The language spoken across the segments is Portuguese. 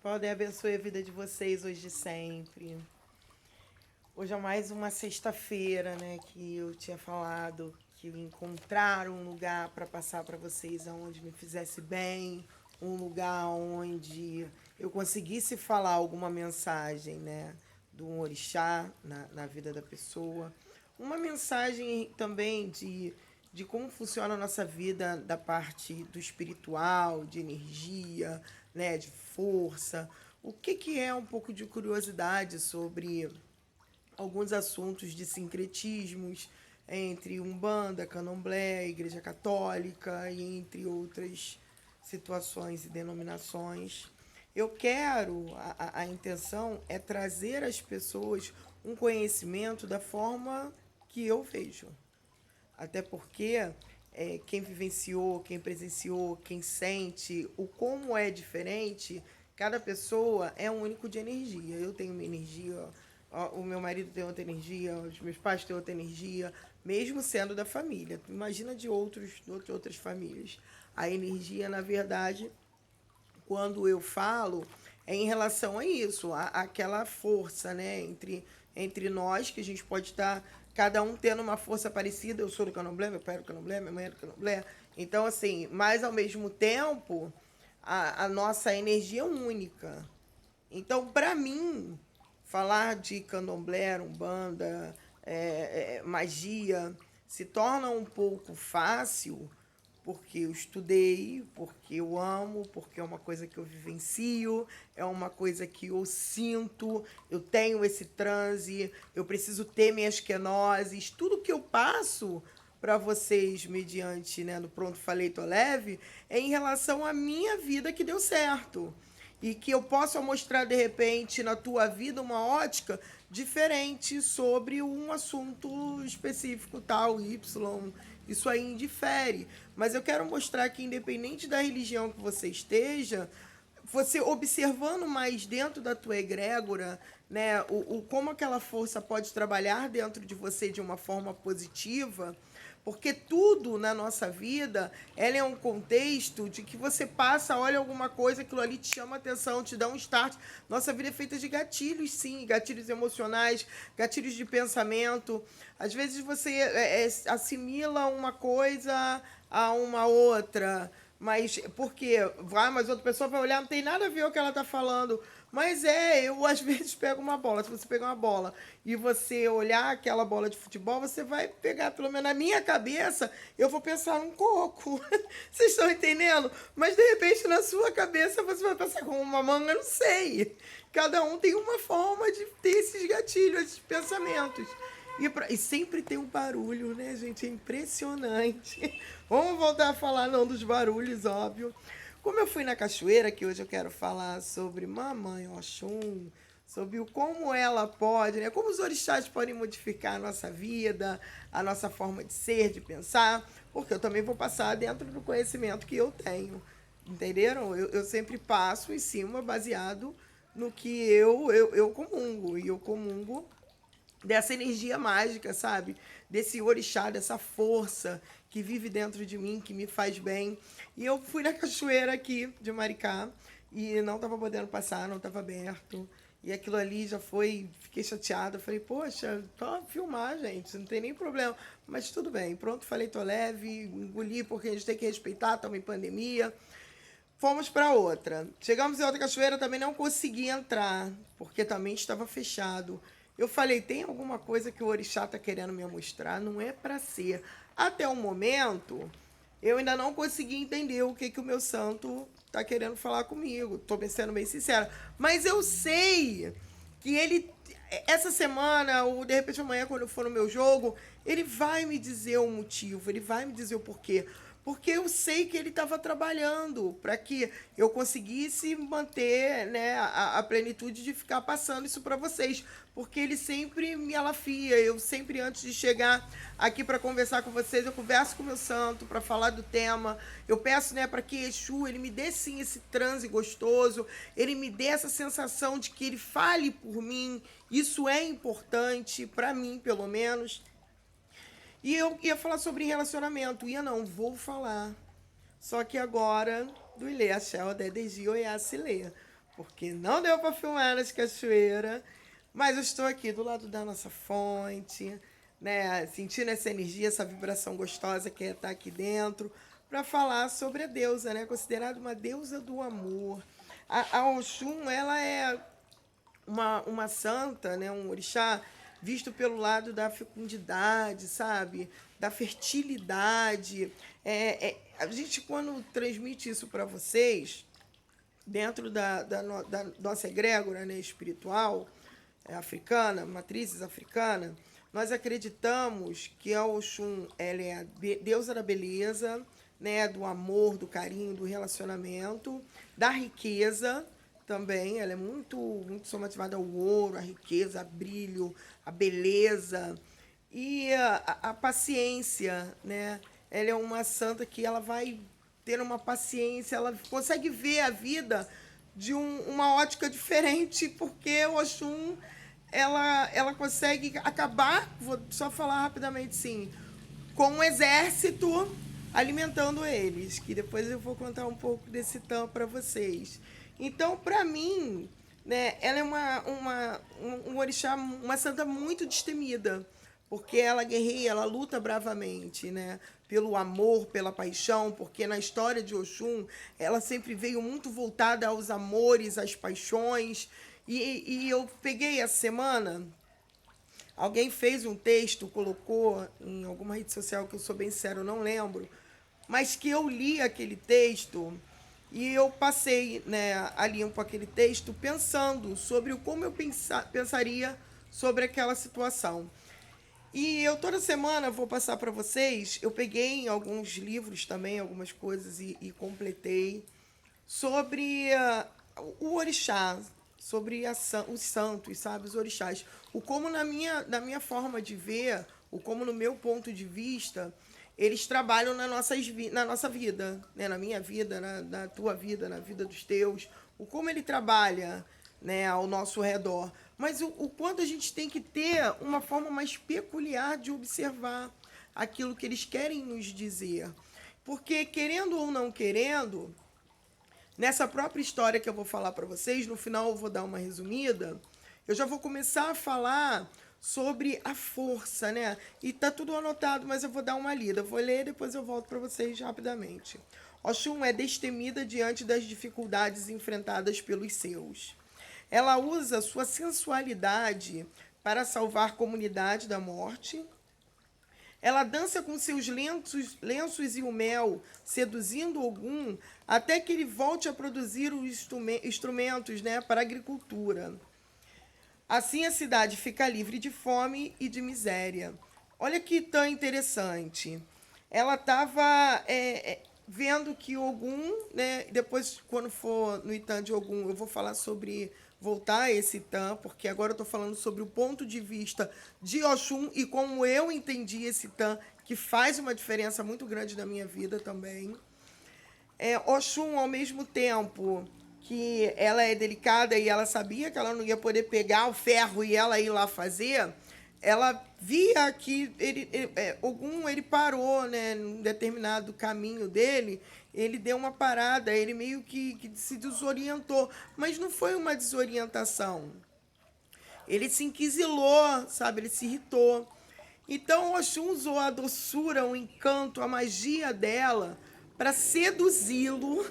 Podem abençoe a vida de vocês hoje e sempre. Hoje é mais uma sexta-feira, né, que eu tinha falado que eu encontrar um lugar para passar para vocês aonde me fizesse bem, um lugar onde eu conseguisse falar alguma mensagem, né, do orixá na vida da pessoa. Uma mensagem também de como funciona a nossa vida da parte do espiritual, de energia, né, de força. O que, que é um pouco de curiosidade sobre alguns assuntos de sincretismos entre Umbanda, Candomblé, Igreja Católica e entre outras situações e denominações. Eu quero, a intenção é trazer às pessoas um conhecimento da forma que eu vejo. Até porque quem vivenciou, quem presenciou, quem sente, o como é diferente, cada pessoa é um único de energia. Eu tenho uma energia, o meu marido tem outra energia, os meus pais têm outra energia, mesmo sendo da família. Imagina de outras famílias. A energia, na verdade, quando eu falo, é em relação a isso, aquela força, né, entre nós, que a gente pode estar, cada um tendo uma força parecida. Eu sou do Candomblé, meu pai é do Candomblé, minha mãe é do Candomblé. Então, assim, mas ao mesmo tempo, a nossa energia é única. Então, para mim, falar de candomblé, umbanda, magia, se torna um pouco fácil porque eu estudei, porque eu amo, porque é uma coisa que eu vivencio, é uma coisa que eu sinto, eu tenho esse transe, eu preciso ter minhas quenoses, tudo que eu passo para vocês mediante, né, no Pronto Falei Tô Leve, é em relação à minha vida que deu certo e que eu possa mostrar de repente na tua vida uma ótica diferente sobre um assunto específico tal y, isso aí indifere, mas eu quero mostrar que independente da religião que você esteja, você observando mais dentro da tua egrégora, né, como aquela força pode trabalhar dentro de você de uma forma positiva, porque tudo na nossa vida, ela é um contexto de que você passa, olha alguma coisa, aquilo ali te chama atenção, te dá um start. Nossa vida é feita de gatilhos, sim, gatilhos emocionais, gatilhos de pensamento. Às vezes você assimila uma coisa a uma outra, mas porque vai, mas outra pessoa vai olhar, não tem nada a ver o que ela está falando. Mas eu às vezes pego uma bola. Se você pegar uma bola e você olhar aquela bola de futebol, você vai pegar, pelo menos na minha cabeça, eu vou pensar num coco. Vocês estão entendendo? Mas de repente na sua cabeça você vai pensar com uma manga, não sei. Cada um tem uma forma de ter esses gatilhos, esses pensamentos. E sempre tem um barulho, né, gente? É impressionante. Vamos voltar a falar não dos barulhos, óbvio. Como eu fui na cachoeira, que hoje eu quero falar sobre Mamãe Oxum, sobre o como ela pode, né? Como os orixás podem modificar a nossa vida, a nossa forma de ser, de pensar, porque eu também vou passar dentro do conhecimento que eu tenho. Entenderam? Eu sempre passo em cima baseado no que eu comungo. E eu comungo dessa energia mágica, sabe? Desse orixá, dessa força que vive dentro de mim, que me faz bem. E eu fui na cachoeira aqui de Maricá e não estava podendo passar, não estava aberto. E aquilo ali já foi, fiquei chateada. Falei, poxa, só filmar, gente, não tem nem problema. Mas tudo bem, pronto, falei, tô leve, engoli, porque a gente tem que respeitar, estamos em pandemia. Fomos para outra. Chegamos em outra cachoeira, também não consegui entrar, porque também estava fechado. Eu falei, tem alguma coisa que o orixá está querendo me mostrar? Não é para ser. Até o momento, eu ainda não consegui entender o que o meu santo está querendo falar comigo. Estou sendo bem sincera. Mas eu sei que ele, essa semana, ou de repente amanhã, quando eu for no meu jogo, ele vai me dizer o motivo, ele vai me dizer o porquê. Porque eu sei que ele estava trabalhando para que eu conseguisse manter, né, a plenitude de ficar passando isso para vocês. Porque ele sempre me alafia. Eu sempre, antes de chegar aqui para conversar com vocês, eu converso com o meu santo para falar do tema. Eu peço, né, para que Exu ele me dê sim esse transe gostoso, ele me dê essa sensação de que ele fale por mim. Isso é importante para mim, pelo menos. E eu ia falar sobre relacionamento. Ia não, vou falar. Só que agora, do Ilê, Axé, Odé, Degi, Oiá, Silê. porque não deu para filmar nas cachoeiras, mas eu estou aqui do lado da nossa fonte, né, sentindo essa energia, essa vibração gostosa que é estar aqui dentro, para falar sobre a deusa, né, considerada uma deusa do amor. A Oxum, ela é uma santa, né, um orixá visto pelo lado da fecundidade, sabe? Da fertilidade. A gente, quando transmite isso para vocês, dentro da nossa egrégora, né, espiritual, africana, matrizes africana, nós acreditamos que a Oxum ela é a deusa da beleza, né, do amor, do carinho, do relacionamento, da riqueza também. Ela é muito somativada ao ouro, a riqueza, a brilho, a beleza e a paciência, né? Ela é uma santa que ela vai ter uma paciência, ela consegue ver a vida de uma ótica diferente, porque o Oxum ela consegue acabar, vou só falar rapidamente sim, com um exército alimentando eles, que depois eu vou contar um pouco desse tam para vocês. Então, para mim, né, ela é um orixá, uma santa muito destemida, porque ela guerreia, ela luta bravamente, né, pelo amor, pela paixão, porque na história de Oxum, ela sempre veio muito voltada aos amores, às paixões, e eu peguei essa semana. Alguém fez um texto, colocou em alguma rede social, que eu sou bem sério, não lembro, mas que eu li aquele texto e eu passei, né, a limpo aquele texto pensando sobre como eu pensaria sobre aquela situação. E eu toda semana vou passar para vocês, eu peguei alguns livros também, algumas coisas e completei sobre o orixá, sobre os santos, sabe, os orixás. O como na minha forma de ver, o como no meu ponto de vista, eles trabalham na nossa vida, né? Na minha vida, na tua vida, na vida dos teus. O como ele trabalha, né, ao nosso redor. Mas o quanto a gente tem que ter uma forma mais peculiar de observar aquilo que eles querem nos dizer. Porque, querendo ou não querendo, nessa própria história que eu vou falar para vocês, no final eu vou dar uma resumida, eu já vou começar a falar sobre a força, né? E tá tudo anotado, mas eu vou dar uma lida. Eu vou ler e depois eu volto para vocês rapidamente. Oxum é destemida diante das dificuldades enfrentadas pelos seus. Ela usa sua sensualidade para salvar a comunidade da morte. Ela dança com seus lenços e o mel, seduzindo Ogum, até que ele volte a produzir os instrumentos, né, para a agricultura. Assim a cidade fica livre de fome e de miséria. Olha que tão interessante. Ela estava vendo que Ogum, né, depois, quando for no Itã de Ogum, eu vou falar sobre voltar a esse Itã, porque agora eu estou falando sobre o ponto de vista de Oxum e como eu entendi esse Itã, que faz uma diferença muito grande na minha vida também. Oxum, ao mesmo tempo que ela é delicada e ela sabia que ela não ia poder pegar o ferro e ela ir lá fazer, ela via que Ogum ele parou, né, num determinado caminho dele, ele deu uma parada, ele meio que se desorientou, mas não foi uma desorientação. Ele se inquisilou, sabe? Ele se irritou. Então, Oxum usou a doçura, o encanto, a magia dela para seduzi-lo.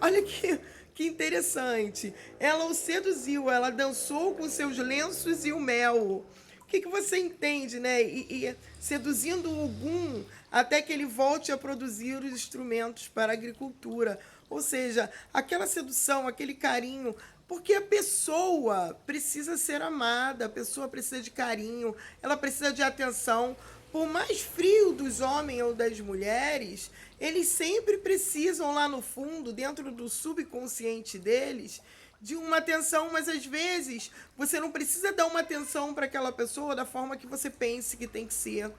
Olha que interessante. Ela o seduziu, ela dançou com seus lenços e o mel. O que você entende, né? E seduzindo o Ogum até que ele volte a produzir os instrumentos para a agricultura. Ou seja, aquela sedução, aquele carinho, porque a pessoa precisa ser amada, a pessoa precisa de carinho, ela precisa de atenção. Por mais frio dos homens ou das mulheres, eles sempre precisam lá no fundo, dentro do subconsciente deles, de uma atenção, mas às vezes você não precisa dar uma atenção para aquela pessoa da forma que você pense que tem que ser.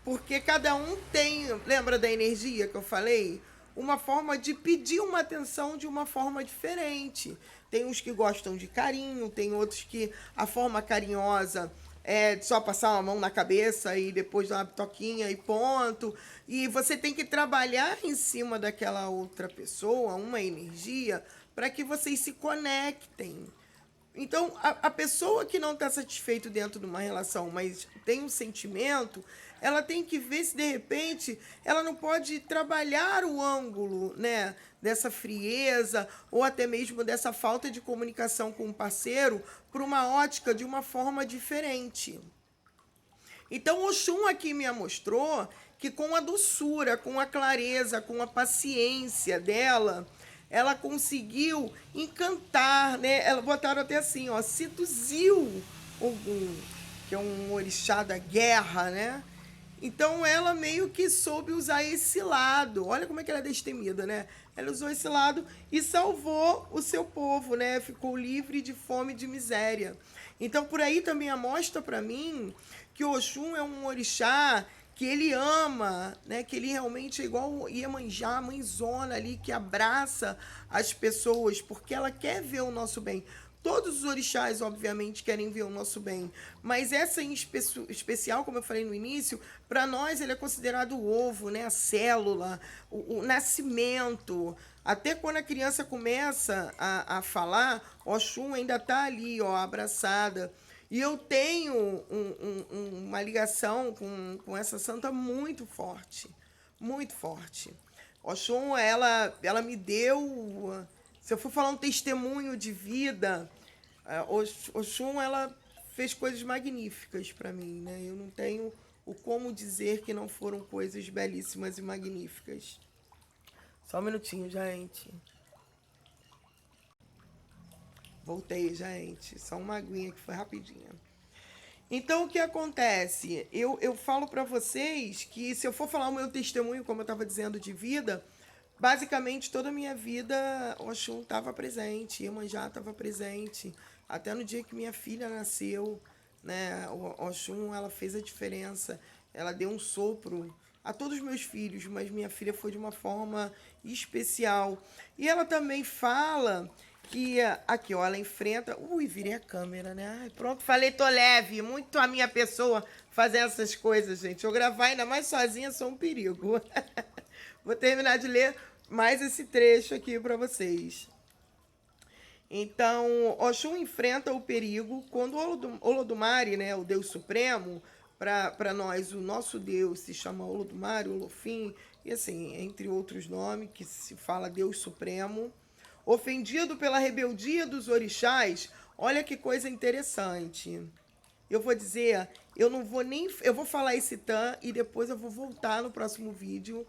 Porque cada um tem, lembra da energia que eu falei? Uma forma de pedir uma atenção de uma forma diferente. Tem uns que gostam de carinho, tem outros que a forma carinhosa é só passar uma mão na cabeça e depois dar uma toquinha e ponto. E você tem que trabalhar em cima daquela outra pessoa, uma energia, para que vocês se conectem. Então, a pessoa que não está satisfeita dentro de uma relação, mas tem um sentimento, ela tem que ver se, de repente, ela não pode trabalhar o ângulo, né, dessa frieza ou até mesmo dessa falta de comunicação com o parceiro por uma ótica de uma forma diferente. Então, Oxum aqui me mostrou que com a doçura, com a clareza, com a paciência dela, ela conseguiu encantar, né? Ela botaram até assim, ó, seduziu Ogum, que é um orixá da guerra, né? Então ela meio que soube usar esse lado. Olha como é que ela é destemida, né? Ela usou esse lado e salvou o seu povo, né? Ficou livre de fome e de miséria. Então por aí também mostra para mim que o Oxum é um orixá que ele ama, né? Que ele realmente é igual Iemanjá, a mãezona ali, que abraça as pessoas, porque ela quer ver o nosso bem. Todos os orixás, obviamente, querem ver o nosso bem, mas essa em especial, como eu falei no início, para nós ele é considerado o ovo, né? A célula, o nascimento. Até quando a criança começa a falar, Oxum ainda está ali, ó, abraçada. E eu tenho uma ligação com essa santa muito forte, muito forte. Oxum, ela me deu, se eu for falar um testemunho de vida, Oxum, ela fez coisas magníficas para mim, né? Eu não tenho o como dizer que não foram coisas belíssimas e magníficas. Só um minutinho, gente. Voltei, gente. Só uma aguinha que foi rapidinha. Então, o que acontece? Eu falo para vocês que, se eu for falar o meu testemunho, como eu estava dizendo, de vida, basicamente toda a minha vida, Oxum estava presente, Iemanjá estava presente. Até no dia que minha filha nasceu, né? Oxum, ela fez a diferença. Ela deu um sopro a todos os meus filhos, mas minha filha foi de uma forma especial. E ela também fala que aqui, ó, ela enfrenta... Ui, virei a câmera, né? Ai, pronto, falei, tô leve. Muito a minha pessoa fazer essas coisas, gente. Eu gravar ainda mais sozinha, sou um perigo. Vou terminar de ler mais esse trecho aqui para vocês. Então, Oxum enfrenta o perigo quando Olodumare, né, o Deus Supremo, para nós, o nosso Deus se chama Olodumare, Olofim, e assim, entre outros nomes, que se fala Deus Supremo. Ofendido pela rebeldia dos orixás, olha que coisa interessante. Eu vou dizer, eu vou falar esse tan e depois eu vou voltar no próximo vídeo,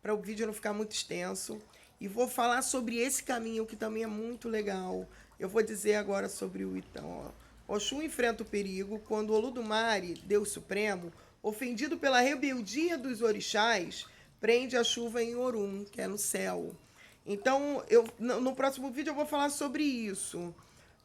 para o vídeo não ficar muito extenso, e vou falar sobre esse caminho que também é muito legal. Eu vou dizer agora sobre o Itã. Oxum enfrenta o perigo quando Olodumare, Deus Supremo, ofendido pela rebeldia dos orixás, prende a chuva em Orum, que é no céu. Então, no próximo vídeo eu vou falar sobre isso.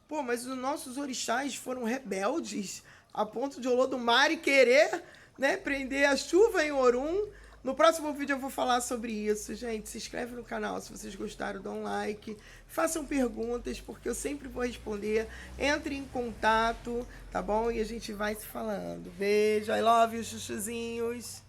Pô, mas os nossos orixás foram rebeldes a ponto de Olodumare querer, né, prender a chuva em Orum. No próximo vídeo eu vou falar sobre isso. Gente, se inscreve no canal se vocês gostaram, dá um like. Façam perguntas, porque eu sempre vou responder. Entre em contato, tá bom? E a gente vai se falando. Beijo, I love you, chuchuzinhos.